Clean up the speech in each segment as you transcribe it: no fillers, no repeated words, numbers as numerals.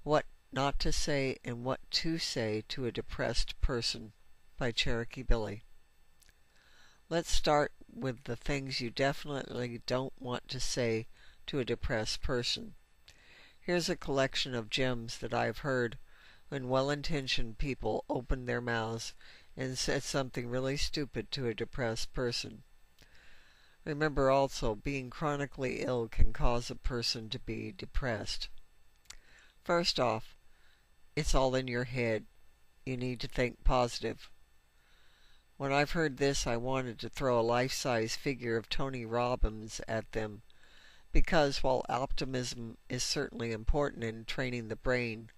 What Not to Say and What to Say to a Depressed Person by Cherokee Billy. Let's start with the things you definitely don't want to say to a depressed person. Here's a collection of gems that I've heard when well-intentioned people opened their mouths and said something really stupid to a depressed person. Remember also, being chronically ill can cause a person to be depressed. First off, it's all in your head. You need to think positive. When I've heard this, I wanted to throw a life-size figure of Tony Robbins at them, because while optimism is certainly important in training the brain,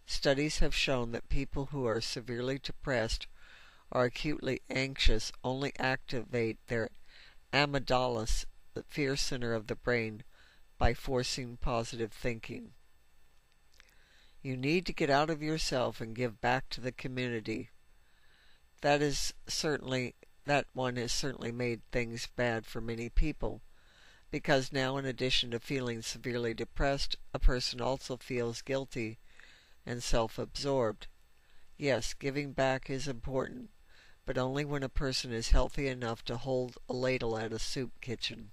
studies have shown that people who are severely depressed or acutely anxious only activate their amygdala, the fear center of the brain, by forcing positive thinking. You need to get out of yourself and give back to the community. That one has certainly made things bad for many people, because now, in addition to feeling severely depressed, a person also feels guilty and self-absorbed. Yes, giving back is important, but only when a person is healthy enough to hold a ladle at a soup kitchen.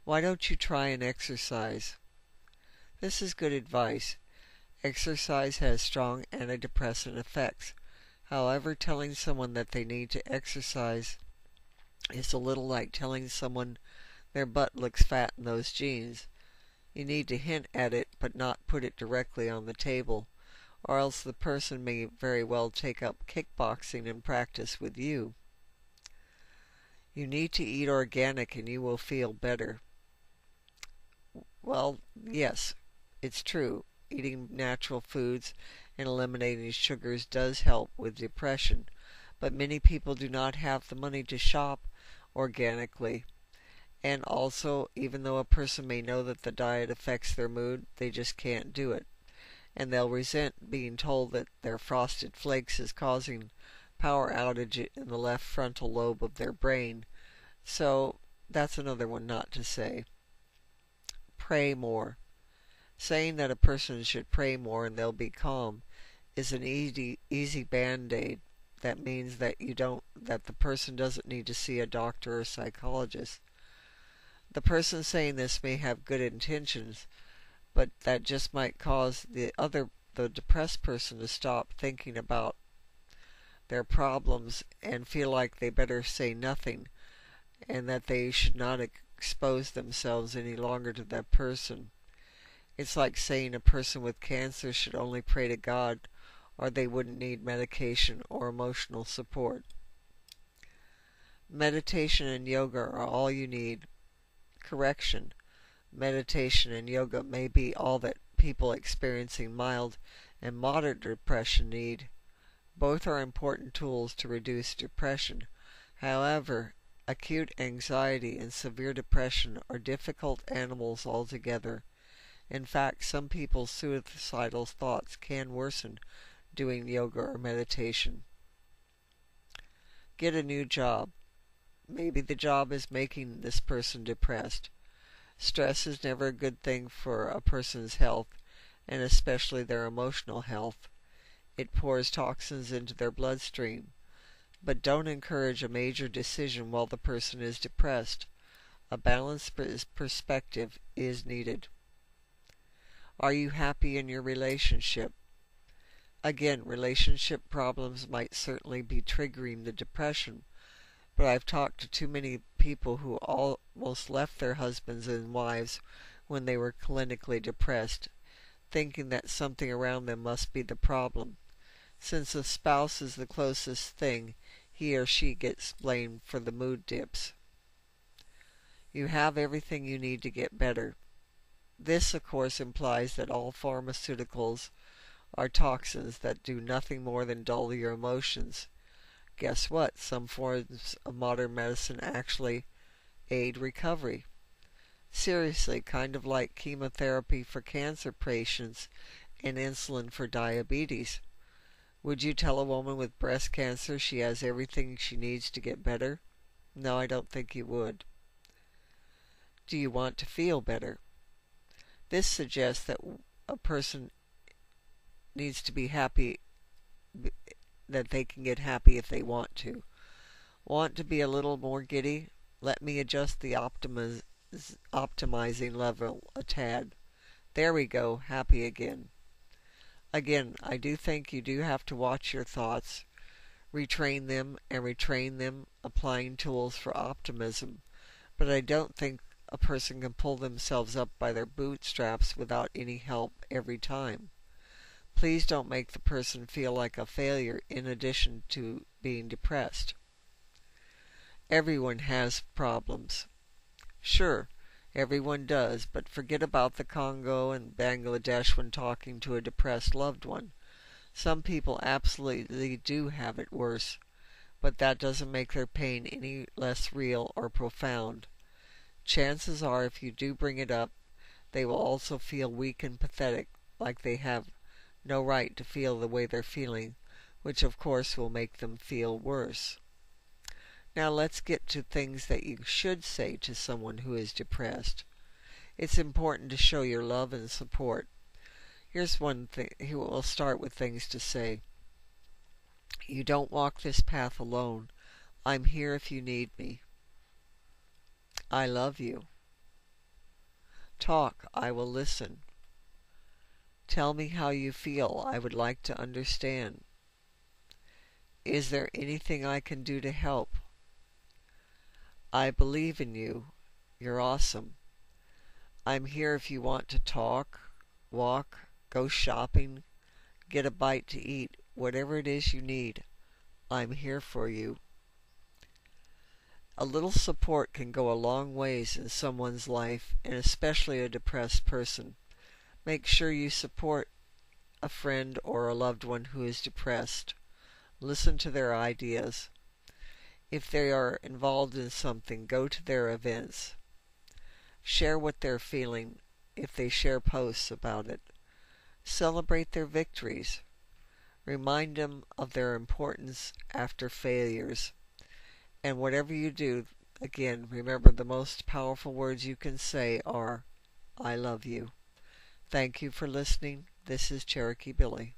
Why don't you try and exercise? This is good advice. Exercise has strong antidepressant effects. However, telling someone that they need to exercise is a little like telling someone their butt looks fat in those jeans. You need to hint at it, but not put it directly on the table, or else the person may very well take up kickboxing and practice with you. You need to eat organic and you will feel better. Well, yes, it's true. Eating natural foods and eliminating sugars does help with depression, but many people do not have the money to shop organically. And also, even though a person may know that the diet affects their mood, they just can't do it. And they'll resent being told that their frosted flakes is causing power outage in the left frontal lobe of their brain. So that's another one not to say. Pray more. Saying that a person should pray more and they'll be calm is an easy band-aid. That means that the person doesn't need to see a doctor or psychologist. The person saying this may have good intentions, but that just might cause the depressed person to stop thinking about their problems and feel like they better say nothing, and that they should not expose themselves any longer to that person. It's like saying a person with cancer should only pray to God, or they wouldn't need medication or emotional support. Meditation and yoga are all you need. Correction. Meditation and yoga may be all that people experiencing mild and moderate depression need. Both are important tools to reduce depression. However, acute anxiety and severe depression are difficult animals altogether. In fact, some people's suicidal thoughts can worsen doing yoga or meditation. Get a new job. Maybe the job is making this person depressed. Stress is never a good thing for a person's health, and especially their emotional health. It pours toxins into their bloodstream. But don't encourage a major decision while the person is depressed. A balanced perspective is needed. Are you happy in your relationship? Again, relationship problems might certainly be triggering the depression, but I've talked to too many people who almost left their husbands and wives when they were clinically depressed, thinking that something around them must be the problem. Since the spouse is the closest thing, he or she gets blamed for the mood dips. You have everything you need to get better. This, of course, implies that all pharmaceuticals are toxins that do nothing more than dull your emotions. Guess what? Some forms of modern medicine actually aid recovery. Seriously, kind of like chemotherapy for cancer patients and insulin for diabetes. Would you tell a woman with breast cancer she has everything she needs to get better? No, I don't think you would. Do you want to feel better? This suggests that a person needs to be happy, that they can get happy if they want to. Want to be a little more giddy? Let me adjust the optimizing level a tad. There we go, happy again. Again, I do think you do have to watch your thoughts, retrain them, applying tools for optimism, but I don't think a person can pull themselves up by their bootstraps without any help every time. Please don't make the person feel like a failure in addition to being depressed. Everyone has problems. Sure, everyone does, but forget about the Congo and Bangladesh when talking to a depressed loved one. Some people absolutely do have it worse, but that doesn't make their pain any less real or profound. Chances are, if you do bring it up, they will also feel weak and pathetic, like they have no right to feel the way they're feeling, which of course will make them feel worse. Now let's get to things that you should say to someone who is depressed. It's important to show your love and support. Here's one thing. We'll start with things to say. You don't walk this path alone. I'm here if you need me. I love you. Talk. I will listen. Tell me how you feel. I would like to understand. Is there anything I can do to help? I believe in you. You're awesome. I'm here if you want to talk, walk, go shopping, get a bite to eat, whatever it is you need. I'm here for you. A little support can go a long ways in someone's life, and especially a depressed person. Make sure you support a friend or a loved one who is depressed. Listen to their ideas. If they are involved in something, go to their events. Share what they're feeling if they share posts about it. Celebrate their victories. Remind them of their importance after failures. And whatever you do, again, remember the most powerful words you can say are, I love you. Thank you for listening. This is Cherokee Billy.